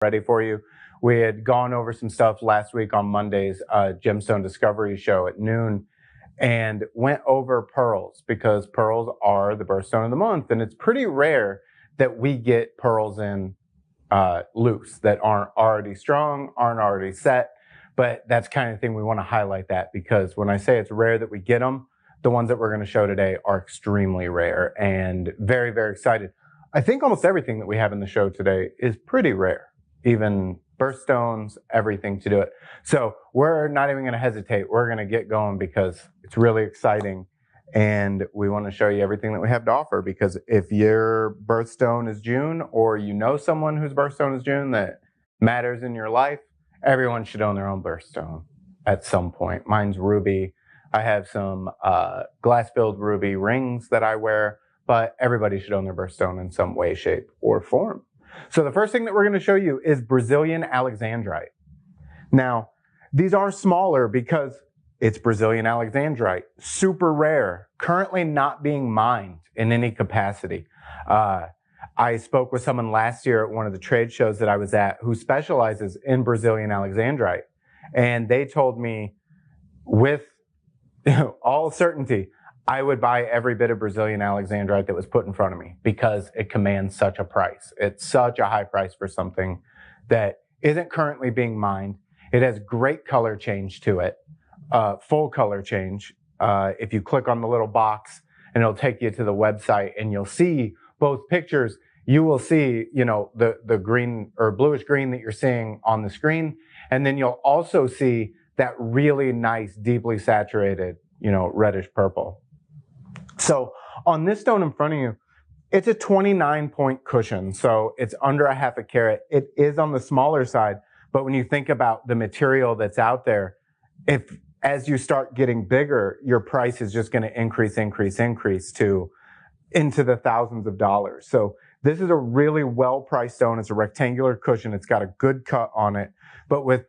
ready for you. We had gone over some stuff last week on Monday's Gemstone Discovery show at noon and went over pearls because pearls are the birthstone of the month. And it's pretty rare that we get pearls in loose that aren't already strong, aren't already set. But that's kind of thing we want to highlight that because when I say it's rare that we get them, the ones that we're going to show today are extremely rare and very, very excited. I think almost everything that we have in the show today is pretty rare, even birthstones, everything to do it. So we're not even going to hesitate. We're going to get going because it's really exciting. And we want to show you everything that we have to offer because if your birthstone is June or you know someone whose birthstone is June that matters in your life, everyone should own their own birthstone at some point. Mine's ruby. I have some glass-filled ruby rings that I wear, but everybody should own their birthstone in some way, shape, or form. So the first thing that we're going to show you is Brazilian alexandrite. Now, these are smaller because it's Brazilian alexandrite, super rare, currently not being mined in any capacity. I spoke with someone last year at one of the trade shows that I was at who specializes in Brazilian alexandrite. And they told me with all certainty, I would buy every bit of Brazilian alexandrite that was put in front of me because it commands such a price. It's such a high price for something that isn't currently being mined. It has great color change to it, full color change. If you click on the little box and it'll take you to the website and you'll see both pictures, you will see, the green or bluish green that you're seeing on the screen. And then you'll also see that really nice, deeply saturated, reddish purple. So on this stone in front of you, it's a 29-point cushion. So it's under a half a carat. It is on the smaller side. But when you think about the material that's out there, as you start getting bigger, your price is just going to increase into the thousands of dollars. So this is a really well-priced stone. It's a rectangular cushion. It's got a good cut on it. But with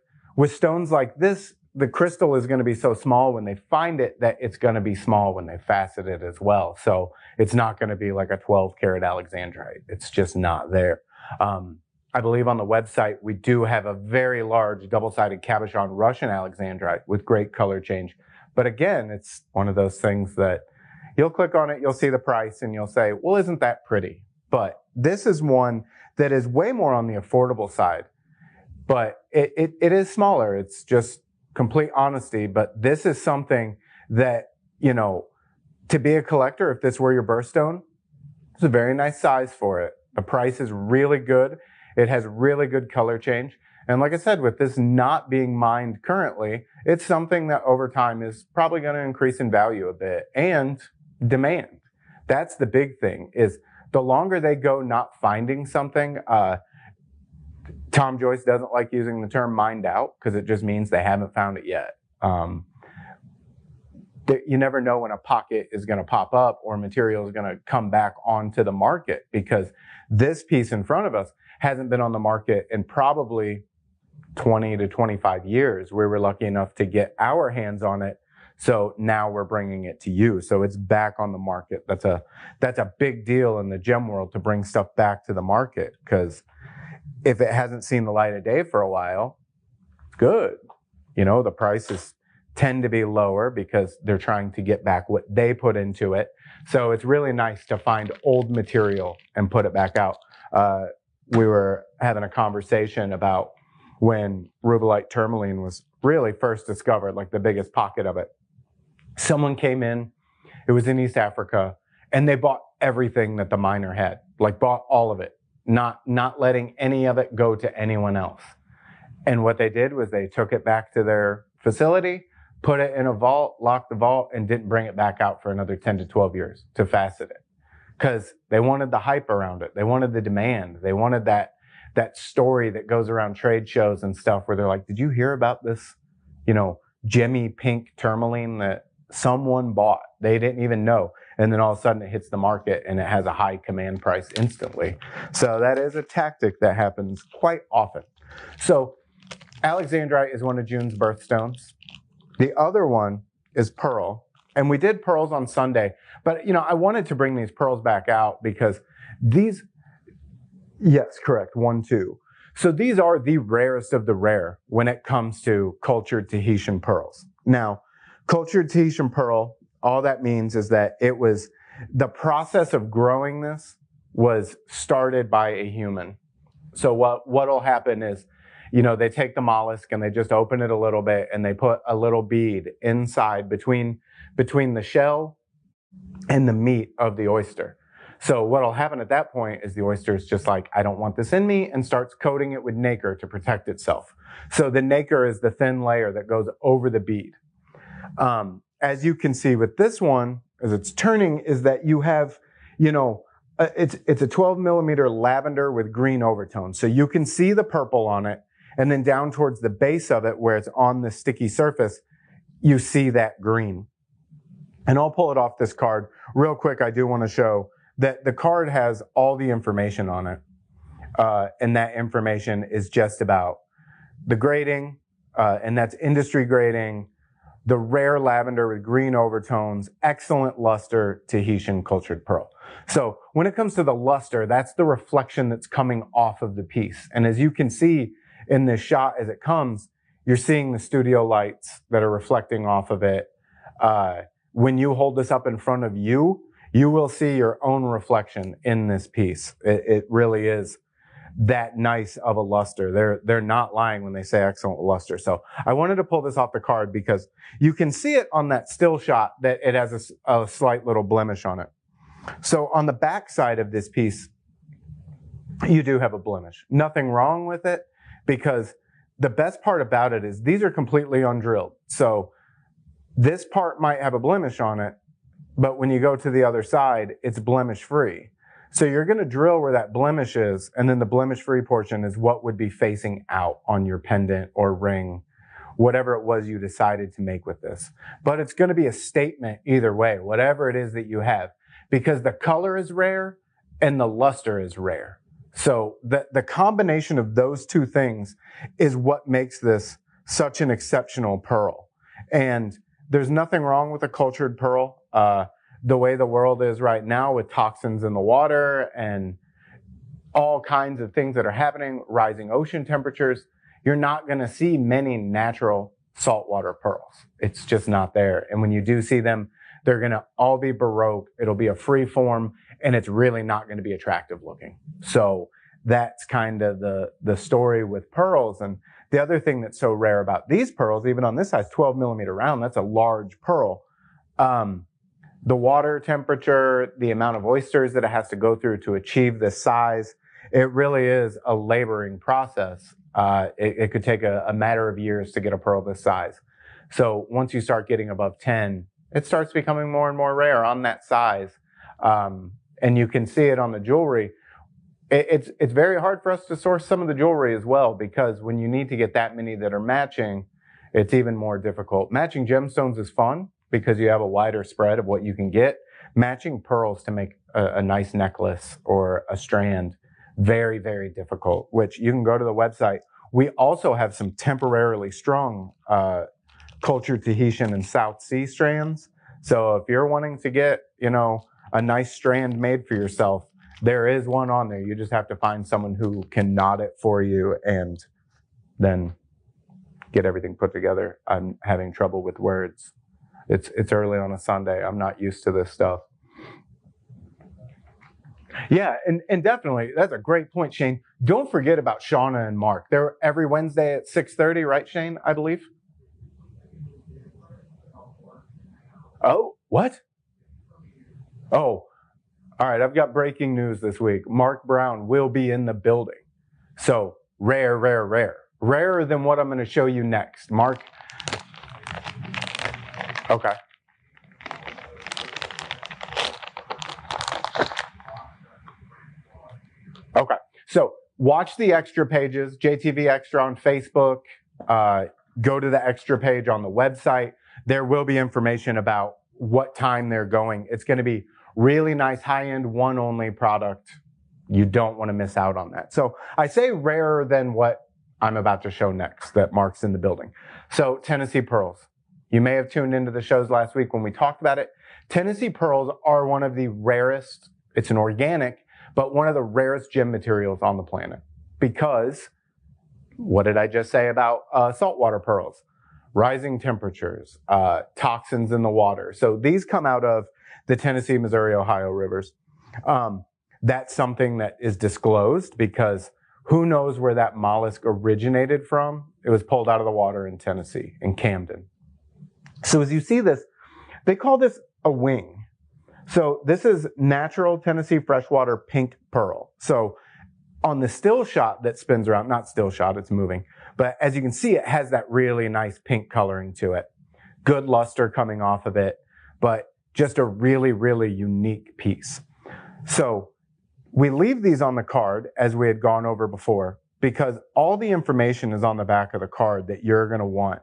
stones like this, the crystal is going to be so small when they find it that it's going to be small when they facet it as well. So it's not going to be like a 12-karat alexandrite. It's just not there. I believe on the website, we do have a very large double-sided cabochon Russian alexandrite with great color change. But again, it's one of those things that you'll click on it, you'll see the price, and you'll say, well, isn't that pretty? But this is one that is way more on the affordable side. But it is smaller. It's just complete honesty. But this is something that, to be a collector, if this were your birthstone, it's a very nice size for it. The price is really good. It has really good color change. And like I said, with this not being mined currently, it's something that over time is probably going to increase in value a bit and demand. That's the big thing is the longer they go not finding something, Tom Joyce doesn't like using the term mined out because it just means they haven't found it yet. You never know when a pocket is going to pop up or material is going to come back onto the market because this piece in front of us hasn't been on the market in probably 20 to 25 years. We were lucky enough to get our hands on it. So now we're bringing it to you. So it's back on the market. That's a big deal in the gem world to bring stuff back to the market because if it hasn't seen the light of day for a while, good. The prices tend to be lower because they're trying to get back what they put into it. So it's really nice to find old material and put it back out. We were having a conversation about when rubellite tourmaline was really first discovered, like the biggest pocket of it. Someone came in, it was in East Africa, and they bought everything that the miner had, like bought all of it, not letting any of it go to anyone else. And what they did was they took it back to their facility, put it in a vault, locked the vault, and didn't bring it back out for another 10 to 12 years to facet it. Because they wanted the hype around it. They wanted the demand. They wanted that story that goes around trade shows and stuff where they're like, did you hear about this, gemmy pink tourmaline that someone bought? They didn't even know. And then all of a sudden it hits the market and it has a high command price instantly. So that is a tactic that happens quite often. So alexandrite is one of June's birthstones. The other one is pearl. And we did pearls on Sunday. But, I wanted to bring these pearls back out because these, yes, correct, 1, 2. So these are the rarest of the rare when it comes to cultured Tahitian pearls. Now, cultured Tahitian pearl, all that means is that it was, the process of growing this was started by a human. So what'll happen is, they take the mollusk and they just open it a little bit and they put a little bead inside between the shell and the meat of the oyster. So what'll happen at that point is the oyster is just like, I don't want this in me, and starts coating it with nacre to protect itself. So the nacre is the thin layer that goes over the bead. As you can see with this one, as it's turning, is that you have, it's a 12 millimeter lavender with green overtones. So you can see the purple on it, and then down towards the base of it where it's on the sticky surface, you see that green. And I'll pull it off this card real quick. I do want to show that the card has all the information on it. And that information is just about the grading, and that's industry grading, the rare lavender with green overtones, excellent luster, Tahitian cultured pearl. So when it comes to the luster, that's the reflection that's coming off of the piece. And as you can see in this shot as it comes, you're seeing the studio lights that are reflecting off of it. When you hold this up in front of you, you will see your own reflection in this piece. It really is that nice of a luster. They're not lying when they say excellent luster. So I wanted to pull this off the card because you can see it on that still shot that it has a slight little blemish on it. So on the back side of this piece, you do have a blemish. Nothing wrong with it, because the best part about it is these are completely undrilled. So this part might have a blemish on it, but when you go to the other side, it's blemish free. So you're going to drill where that blemish is, and then the blemish free portion is what would be facing out on your pendant or ring, whatever it was you decided to make with this. But it's going to be a statement either way, whatever it is that you have, because the color is rare and the luster is rare. So the combination of those two things is what makes this such an exceptional pearl. And there's nothing wrong with a cultured pearl. The way the world is right now with toxins in the water and all kinds of things that are happening, rising ocean temperatures, you're not going to see many natural saltwater pearls. It's just not there. And when you do see them, they're going to all be Baroque. It'll be a free form, and it's really not going to be attractive looking. So that's kind of the story with pearls. And the other thing that's so rare about these pearls, even on this size, 12 millimeter round, that's a large pearl. The water temperature, the amount of oysters that it has to go through to achieve this size, it really is a laboring process. It could take a matter of years to get a pearl this size. So once you start getting above 10, it starts becoming more and more rare on that size. And you can see it on the jewelry. It's very hard for us to source some of the jewelry as well, because when you need to get that many that are matching, it's even more difficult. Matching gemstones is fun because you have a wider spread of what you can get. Matching pearls to make a nice necklace or a strand, very, very difficult, which you can go to the website. We also have some temporarily strung cultured Tahitian and South Sea strands. So if you're wanting to get, a nice strand made for yourself, there is one on there. You just have to find someone who can knot it for you and then get everything put together. I'm having trouble with words. It's early on a Sunday. I'm not used to this stuff. Yeah, and definitely, that's a great point, Shane. Don't forget about Shauna and Mark. They're every Wednesday at 6:30, right, Shane, I believe? Oh, what? Oh, all right, I've got breaking news this week. Mark Brown will be in the building. So rare, rare, rare. Rarer than what I'm going to show you next. Mark. Okay. Okay. So watch the extra pages, JTV Extra on Facebook. Go to the extra page on the website. There will be information about what time they're going. It's going to be really nice, high-end, one-only product. You don't want to miss out on that. So I say rarer than what I'm about to show next, that Mark's in the building. So Tennessee pearls. You may have tuned into the shows last week when we talked about it. Tennessee pearls are one of the rarest, it's an organic, but one of the rarest gem materials on the planet, because What did I just say about saltwater pearls? Rising temperatures, toxins in the water. So these come out of the Tennessee, Missouri, Ohio rivers. That's something that is disclosed because who knows where that mollusk originated from? It was pulled out of the water in Tennessee, in Camden. So as you see this, they call this a wing. So this is natural Tennessee freshwater pink pearl. So on the still shot that spins around, not still shot, it's moving, but as you can see, it has that really nice pink coloring to it. Good luster coming off of it, but just a really, really unique piece. So we leave these on the card as we had gone over before because all the information is on the back of the card that you're going to want.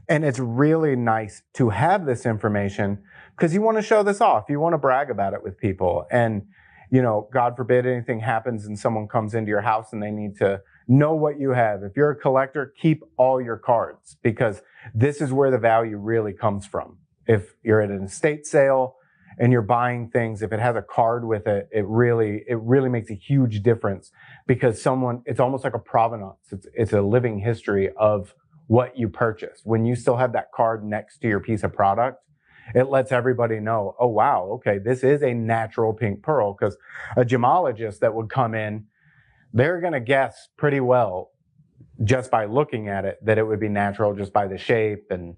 And it's really nice to have this information because you want to show this off. You want to brag about it with people. And, you know, God forbid anything happens and someone comes into your house and they need to know what you have. If you're a collector, keep all your cards because this is where the value really comes from. If you're at an estate sale and you're buying things, if it has a card with it, it really makes a huge difference because it's almost like a provenance. It's a living history of what you purchased. When you still have that card next to your piece of product, it lets everybody know, oh, wow, okay, this is a natural pink pearl, because a gemologist that would come in, they're going to guess pretty well just by looking at it that it would be natural just by the shape. And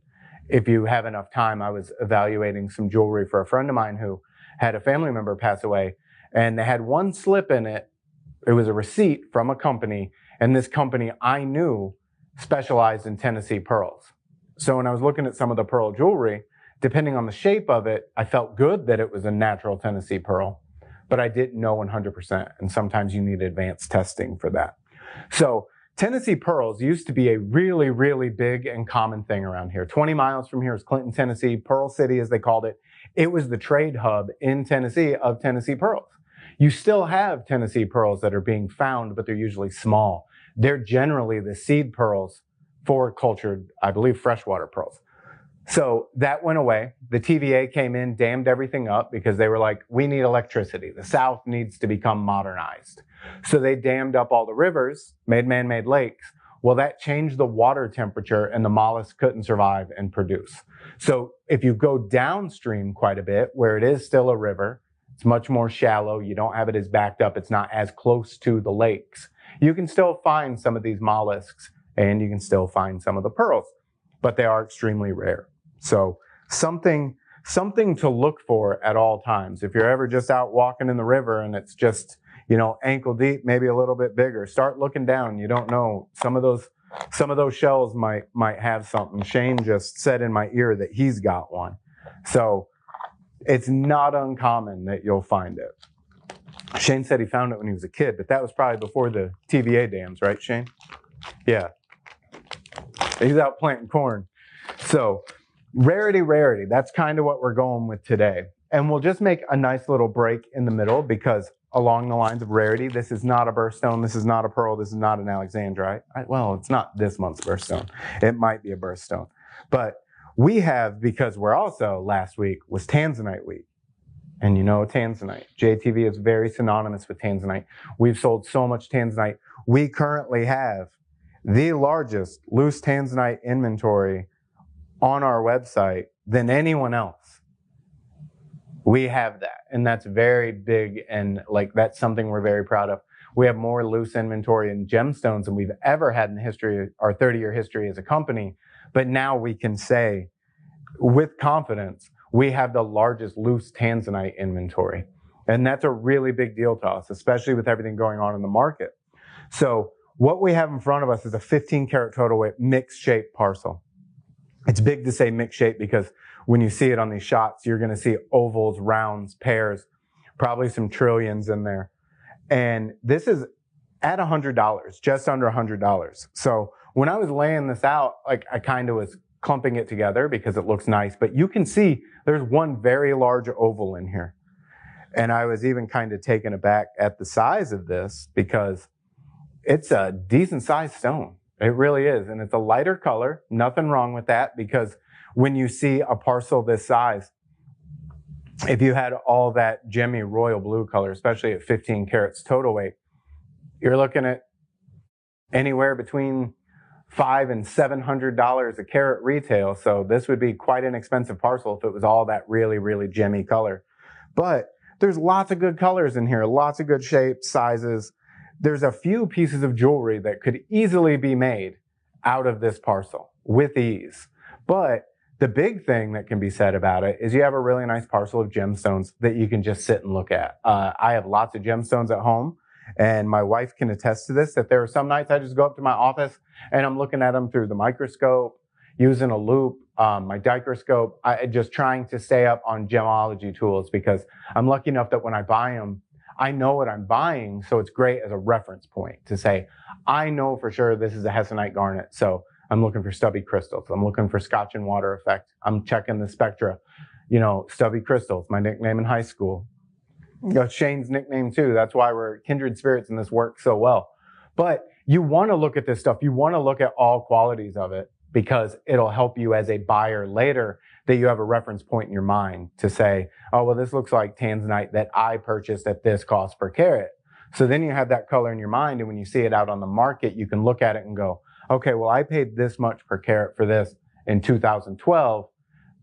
if you have enough time, I was evaluating some jewelry for a friend of mine who had a family member pass away, and they had one slip in it. It was a receipt from a company, and this company I knew specialized in Tennessee pearls. So when I was looking at some of the pearl jewelry, depending on the shape of it, I felt good that it was a natural Tennessee pearl, but I didn't know 100%. And sometimes you need advanced testing for that. So Tennessee pearls used to be a really, really big and common thing around here. 20 miles from here is Clinton, Tennessee, Pearl City, as they called it. It was the trade hub in Tennessee of Tennessee pearls. You still have Tennessee pearls that are being found, but they're usually small. They're generally the seed pearls for cultured, I believe, freshwater pearls. So that went away. The TVA came in, dammed everything up because they were like, we need electricity. The South needs to become modernized. So they dammed up all the rivers, made man-made lakes. Well, that changed the water temperature and the mollusks couldn't survive and produce. So if you go downstream quite a bit, where it is still a river, it's much more shallow. You don't have it as backed up. It's not as close to the lakes. You can still find some of these mollusks and you can still find some of the pearls, but they are extremely rare. So something to look for at all times. If you're ever just out walking in the river and it's just, you know, ankle deep, maybe a little bit bigger, start looking down. You don't know. Some of those shells might have something. Shane just said in my ear that he's got one. So it's not uncommon that you'll find it. Shane said he found it when he was a kid, but that was probably before the TVA dams, right, Shane? Yeah. He's out planting corn. So rarity, that's kind of what we're going with today. And we'll just make a nice little break in the middle because along the lines of rarity, this is not a birthstone, this is not a pearl, this is not an alexandrite. Well, it's not this month's birthstone. It might be a birthstone. But we have, because we're also, last week was Tanzanite week. And you know Tanzanite. JTV is very synonymous with Tanzanite. We've sold so much Tanzanite. We currently have the largest loose Tanzanite inventory on our website than anyone else. We have that, and that's very big, and like that's something we're very proud of. We have more loose inventory in gemstones than we've ever had in the history, our 30-year history as a company. But now we can say with confidence, we have the largest loose Tanzanite inventory. And that's a really big deal to us, especially with everything going on in the market. So what we have in front of us is a 15 karat total weight mixed shape parcel. It's big to say mixed shape because when you see it on these shots, you're going to see ovals, rounds, pairs, probably some trillions in there. And this is at $100, just under $100. So when I was laying this out, like I kind of was clumping it together because it looks nice, but you can see there's one very large oval in here. And I was even kind of taken aback at the size of this because it's a decent sized stone. It really is. And it's a lighter color. Nothing wrong with that because when you see a parcel this size, if you had all that gemmy royal blue color, especially at 15 carats total weight, you're looking at anywhere between $500 and $700 a carat retail. So this would be quite an expensive parcel if it was all that really, really gemmy color. But there's lots of good colors in here, lots of good shapes, sizes. There's a few pieces of jewelry that could easily be made out of this parcel with ease. But the big thing that can be said about it is you have a really nice parcel of gemstones that you can just sit and look at. I have lots of gemstones at home, and my wife can attest to this, that there are some nights I just go up to my office and I'm looking at them through the microscope, using a loupe, my dicroscope, just trying to stay up on gemology tools, because I'm lucky enough that when I buy them, I know what I'm buying, so it's great as a reference point to say, I know for sure this is a hessonite garnet, so I'm looking for stubby crystals. I'm looking for Scotch and water effect. I'm checking the spectra. You know, stubby crystals, my nickname in high school. You know, Shane's nickname too. That's why we're kindred spirits and this works so well. But you want to look at this stuff. You want to look at all qualities of it, because it'll help you as a buyer later, that you have a reference point in your mind to say, oh, well, this looks like Tanzanite that I purchased at this cost per carat. So then you have that color in your mind, and when you see it out on the market, you can look at it and go, okay, well, I paid this much per carat for this in 2012.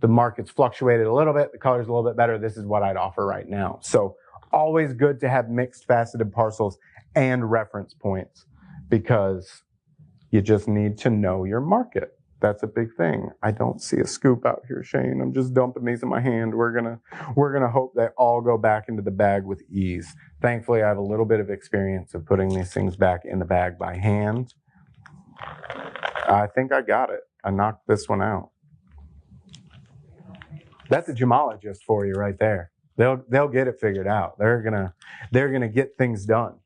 The market's fluctuated a little bit. The color's a little bit better. This is what I'd offer right now. So always good to have mixed faceted parcels and reference points, because you just need to know your market. That's a big thing. I don't see a scoop out here, Shane. I'm just dumping these in my hand. We're gonna hope they all go back into the bag with ease. Thankfully, I have a little bit of experience of putting these things back in the bag by hand. I think I got it. I knocked this one out. That's a gemologist for you right there. They'll get it figured out. They're gonna get things done.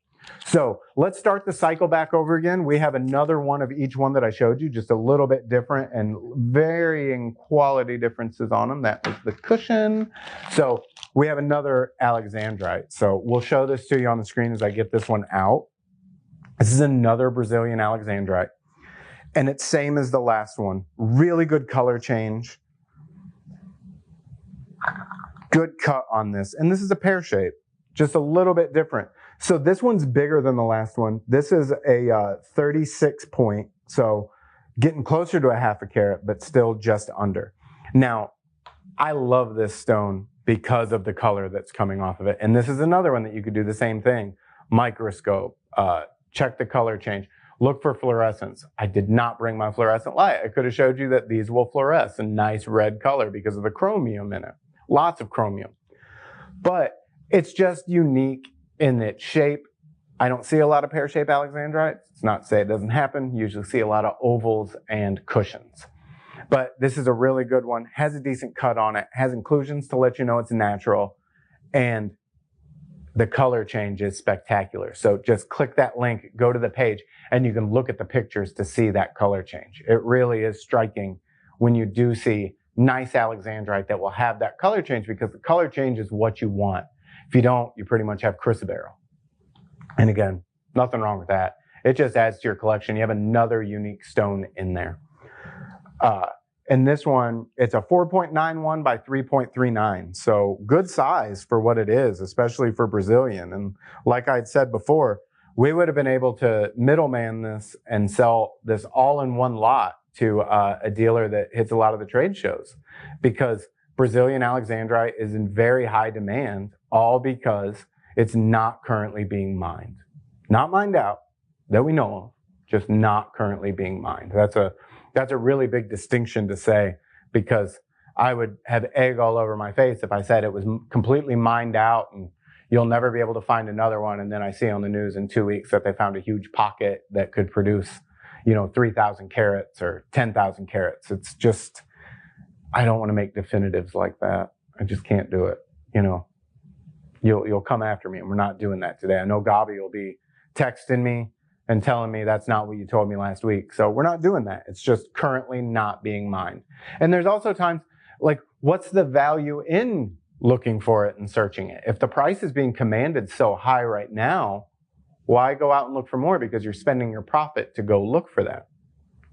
So let's start the cycle back over again. We have another one of each one that I showed you, just a little bit different and varying quality differences on them. That was the cushion. So we have another alexandrite. So we'll show this to you on the screen as I get this one out. This is another Brazilian alexandrite. And it's same as the last one. Really good color change. Good cut on this. And this is a pear shape, just a little bit different. So this one's bigger than the last one. This is a 36 point, so getting closer to a half a carat, but still just under. Now, I love this stone because of the color that's coming off of it. And this is another one that you could do the same thing. Microscope, check the color change, look for fluorescence. I did not bring my fluorescent light. I could have showed you that these will fluoresce a nice red color because of the chromium in it. Lots of chromium. But it's just unique in its shape. I don't see a lot of pear-shaped alexandrites. It's not to say it doesn't happen. You usually see a lot of ovals and cushions. But this is a really good one. Has a decent cut on it. Has inclusions to let you know it's natural. And the color change is spectacular. So just click that link, go to the page, and you can look at the pictures to see that color change. It really is striking when you do see nice alexandrite that will have that color change, because the color change is what you want. If you don't, you pretty much have chrysoberyl. And again, nothing wrong with that. It just adds to your collection. You have another unique stone in there. And this one, it's a 4.91 by 3.39. So good size for what it is, especially for Brazilian. And like I had said before, we would have been able to middleman this and sell this all in one lot to a dealer that hits a lot of the trade shows, because Brazilian alexandrite is in very high demand, all because it's not currently being mined. Not mined out, that we know of, just not currently being mined. That's a really big distinction to say, because I would have egg all over my face if I said it was completely mined out and you'll never be able to find another one, and then I see on the news in 2 weeks that they found a huge pocket that could produce, 3,000 carats or 10,000 carats. It's just, I don't want to make definitives like that. I just can't do it. You'll come after me, and we're not doing that today. I know Gabi will be texting me and telling me that's not what you told me last week. So we're not doing that. It's just currently not being mined. And there's also times like, what's the value in looking for it and searching it? If the price is being commanded so high right now, why go out and look for more? Because you're spending your profit to go look for that.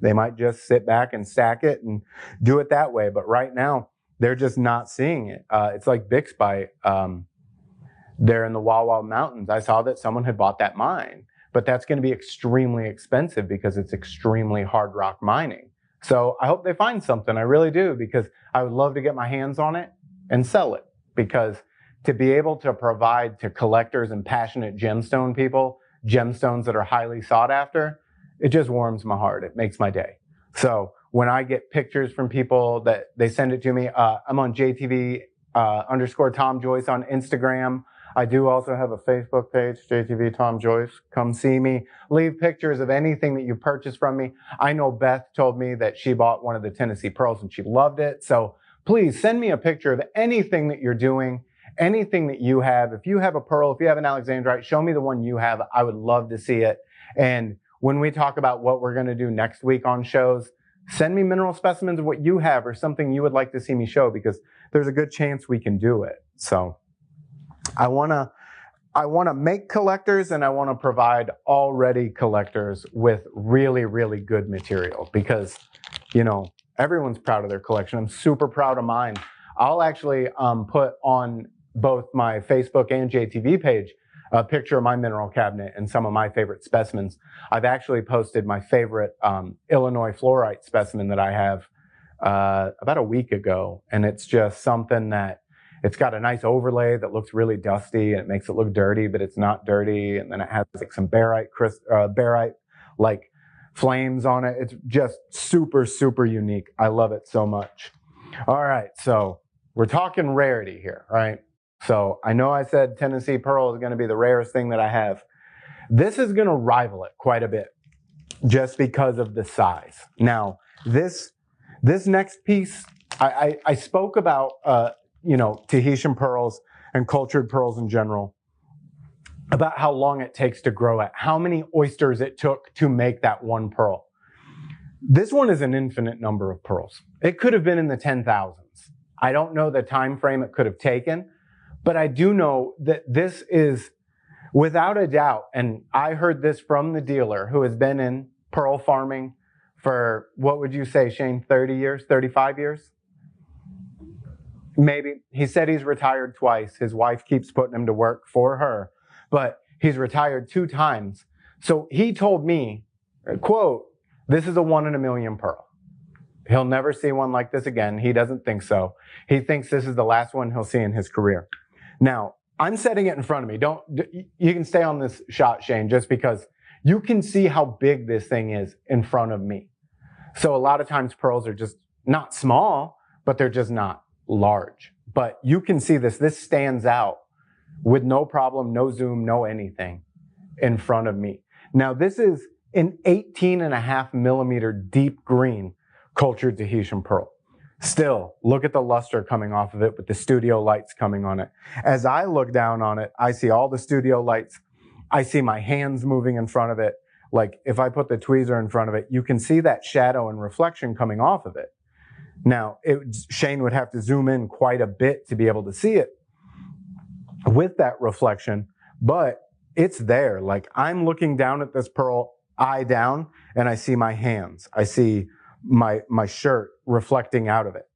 They might just sit back and stack it and do it that way. But right now, they're just not seeing it. It's like Bixby there in the Wawa Mountains. I saw that someone had bought that mine, but that's going to be extremely expensive because it's extremely hard rock mining. So I hope they find something. I really do, because I would love to get my hands on it and sell it, because to be able to provide to collectors and passionate gemstone people gemstones that are highly sought after, it just warms my heart. It makes my day. So when I get pictures from people that they send it to me, I'm on JTV _ Tom Joyce on Instagram. I do also have a Facebook page, JTV Tom Joyce. Come see me. Leave pictures of anything that you purchase from me. I know Beth told me that she bought one of the Tennessee pearls and she loved it. So please send me a picture of anything that you're doing, anything that you have. If you have a pearl, if you have an alexandrite, show me the one you have. I would love to see it. And when we talk about what we're going to do next week on shows, send me mineral specimens of what you have or something you would like to see me show, because there's a good chance we can do it. So I want to make collectors, and I want to provide already collectors with really, really good material, because, you know, everyone's proud of their collection. I'm super proud of mine. I'll actually put on both my Facebook and JTV page a picture of my mineral cabinet and some of my favorite specimens. I've actually posted my favorite Illinois fluorite specimen that I have about a week ago, and it's just something that it's got a nice overlay that looks really dusty, and it makes it look dirty, but it's not dirty. And then it has like some barite like flames on it. It's just super, super unique. I love it so much. All right, so we're talking rarity here, right? So I know I said Tennessee pearl is going to be the rarest thing that I have. This is going to rival it quite a bit just because of the size. Now, this next piece, I spoke about, you know, Tahitian pearls and cultured pearls in general, about how long it takes to grow it, how many oysters it took to make that one pearl. This one is an infinite number of pearls. It could have been in the 10,000s. I don't know the time frame it could have taken, but I do know that this is, without a doubt, and I heard this from the dealer who has been in pearl farming for, what would you say, Shane, 30 years, 35 years? Maybe. He said he's retired twice. His wife keeps putting him to work for her, but he's retired 2 times. So he told me, quote, "This is a 1 in a million pearl. He'll never see one like this again." He doesn't think so. He thinks this is the last one he'll see in his career. Now, I'm setting it in front of me. You can stay on this shot, Shane, just because you can see how big this thing is in front of me. So a lot of times pearls are just not small, but they're just not large. But you can see this. This stands out with no problem, no zoom, no anything in front of me. Now, this is an 18.5 millimeter deep green cultured Tahitian pearl. Still, look at the luster coming off of it with the studio lights coming on it. As I look down on it, I see all the studio lights. I see my hands moving in front of it. Like if I put the tweezer in front of it, you can see that shadow and reflection coming off of it. Now, Shane would have to zoom in quite a bit to be able to see it with that reflection, but it's there. Like I'm looking down at this pearl, eye down, and I see my hands. I see my shirt reflecting out of it.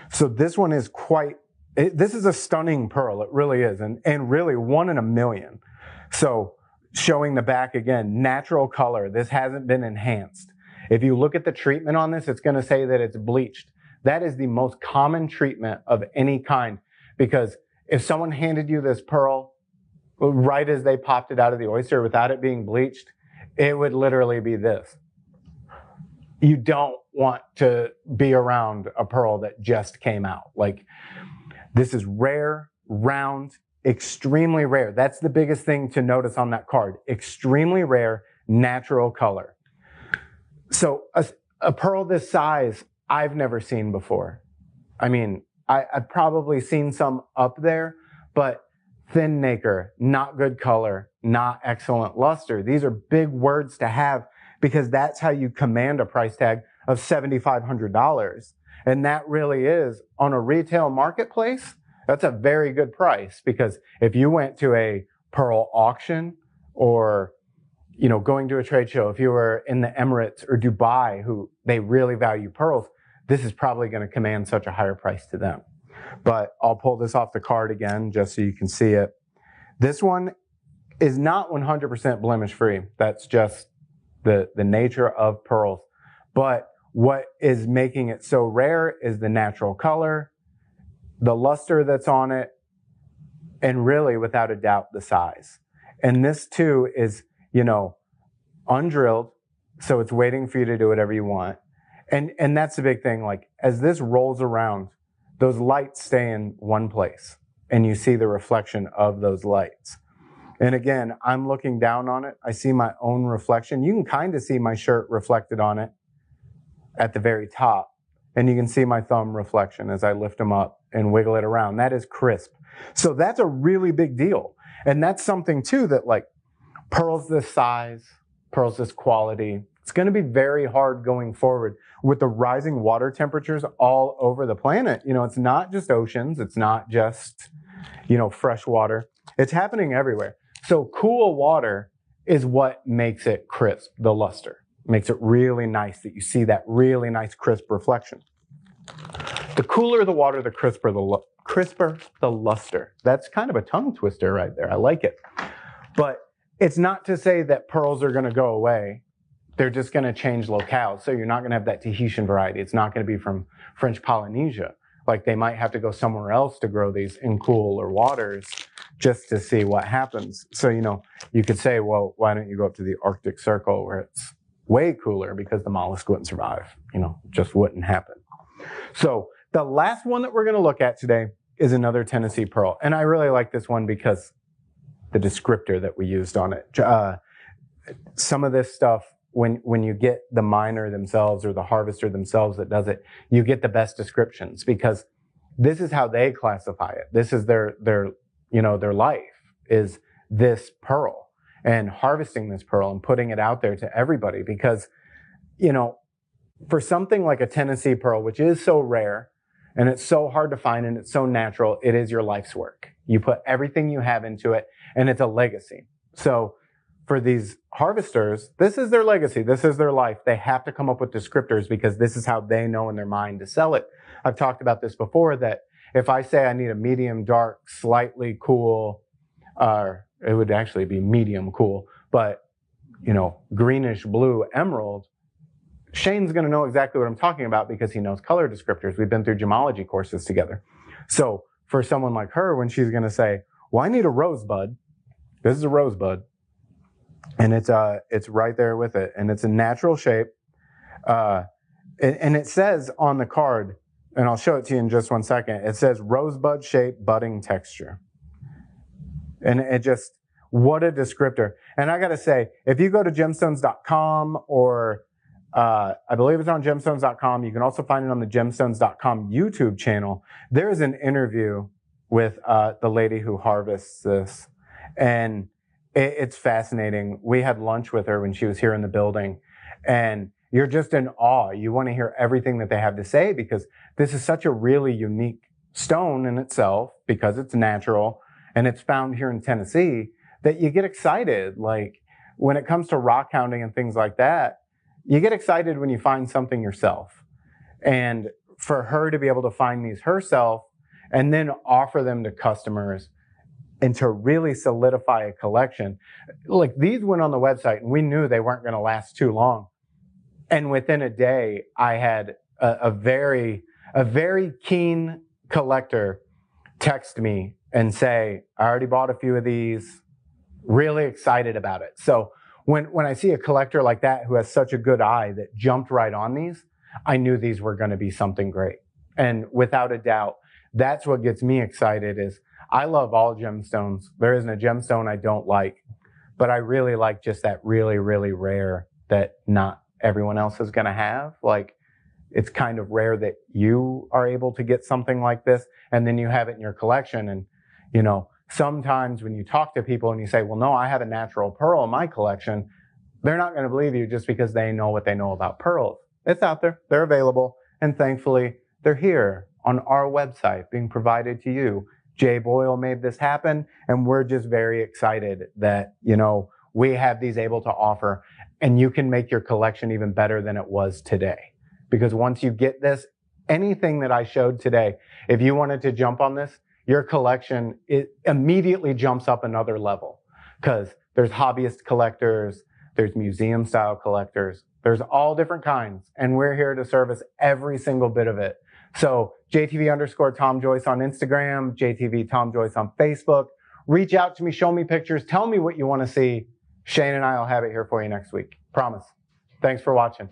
So this one is this is a stunning pearl. It really is. And really 1 in a million. So showing the back again, natural color. This hasn't been enhanced. If you look at the treatment on this, it's going to say that it's bleached. That is the most common treatment of any kind, because if someone handed you this pearl right as they popped it out of the oyster without it being bleached, it would literally be this. You don't want to be around a pearl that just came out. Like, this is rare, round, extremely rare. That's the biggest thing to notice on that card. Extremely rare, natural color. So a pearl this size, I've never seen before. I mean, I've probably seen some up there, but thin nacre, not good color, not excellent luster. These are big words to have, because that's how you command a price tag of $7,500. And that really is, on a retail marketplace, that's a very good price, because if you went to a pearl auction or, you know, going to a trade show, if you were in the Emirates or Dubai, who they really value pearls, this is probably going to command such a higher price to them. But I'll pull this off the card again just so you can see it. This one is not 100% blemish free. That's just the nature of pearls. But what is making it so rare is the natural color, the luster that's on it, and really, without a doubt, the size. And this too is, undrilled, so it's waiting for you to do whatever you want. And that's the big thing. Like, as this rolls around, those lights stay in one place, and you see the reflection of those lights. And again, I'm looking down on it. I see my own reflection. You can kind of see my shirt reflected on it at the very top. And you can see my thumb reflection as I lift them up and wiggle it around. That is crisp. So that's a really big deal. And that's something too that, like, pearls this size, pearls this quality, it's going to be very hard going forward with the rising water temperatures all over the planet. It's not just oceans. It's not just, fresh water. It's happening everywhere. So cool water is what makes it crisp, the luster. Makes it really nice that you see that really nice crisp reflection. The cooler the water, the crisper the luster. That's kind of a tongue twister right there. I like it. But it's not to say that pearls are going to go away. They're just going to change locales. So you're not going to have that Tahitian variety. It's not going to be from French Polynesia. Like, they might have to go somewhere else to grow these in cooler waters just to see what happens. So, you could say, well, why don't you go up to the Arctic Circle where it's way cooler, because the mollusk wouldn't survive. Just wouldn't happen. So the last one that we're going to look at today is another Tennessee pearl. And I really like this one because the descriptor that we used on it. Some of this stuff, when you get the miner themselves or the harvester themselves that does it, you get the best descriptions, because this is how they classify it. This is their life is this pearl, and harvesting this pearl and putting it out there to everybody. Because, for something like a Tennessee pearl, which is so rare and it's so hard to find and it's so natural, it is your life's work. You put everything you have into it, and it's a legacy. So for these harvesters, this is their legacy. This is their life. They have to come up with descriptors because this is how they know in their mind to sell it. I've talked about this before, that if I say I need a medium dark, slightly cool, it would actually be medium cool, but, greenish blue emerald, Shane's going to know exactly what I'm talking about because he knows color descriptors. We've been through gemology courses together. So for someone like her, when she's going to say, well, I need a rosebud, this is a rosebud, and it's right there with it, and it's a natural shape, and it says on the card, and I'll show it to you in just one second, it says rosebud shape, budding texture. And it just, what a descriptor. And I got to say, if you go to gemstones.com, or I believe it's on gemstones.com, you can also find it on the gemstones.com YouTube channel. There is an interview with the lady who harvests this, and it's fascinating. We had lunch with her when she was here in the building, and you're just in awe. You want to hear everything that they have to say, because this is such a really unique stone in itself, because it's natural and it's found here in Tennessee, that you get excited. Like, when it comes to rock hounding and things like that, you get excited when you find something yourself. And for her to be able to find these herself and then offer them to customers and to really solidify a collection. Like, these went on the website and we knew they weren't going to last too long. And within a day, I had a very keen collector text me and say, I already bought a few of these, really excited about it. So when I see a collector like that who has such a good eye that jumped right on these, I knew these were going to be something great. And without a doubt, that's what gets me excited. Is I love all gemstones. There isn't a gemstone I don't like, but I really like just that really, really rare that not everyone else is going to have. Like, it's kind of rare that you are able to get something like this and then you have it in your collection. And, sometimes when you talk to people and you say, well, no, I have a natural pearl in my collection, they're not going to believe you just because they know what they know about pearls. It's out there. They're available. And thankfully, they're here on our website being provided to you. Jay Boyle made this happen, and we're just very excited that, we have these able to offer, and you can make your collection even better than it was today. Because once you get this, anything that I showed today, if you wanted to jump on this, your collection, it immediately jumps up another level. because there's hobbyist collectors, there's museum style collectors, there's all different kinds, and we're here to service every single bit of it. So JTV_Tom Joyce on Instagram, JTV Tom Joyce on Facebook. Reach out to me, show me pictures, tell me what you want to see. Shane and I will have it here for you next week. Promise. Thanks for watching.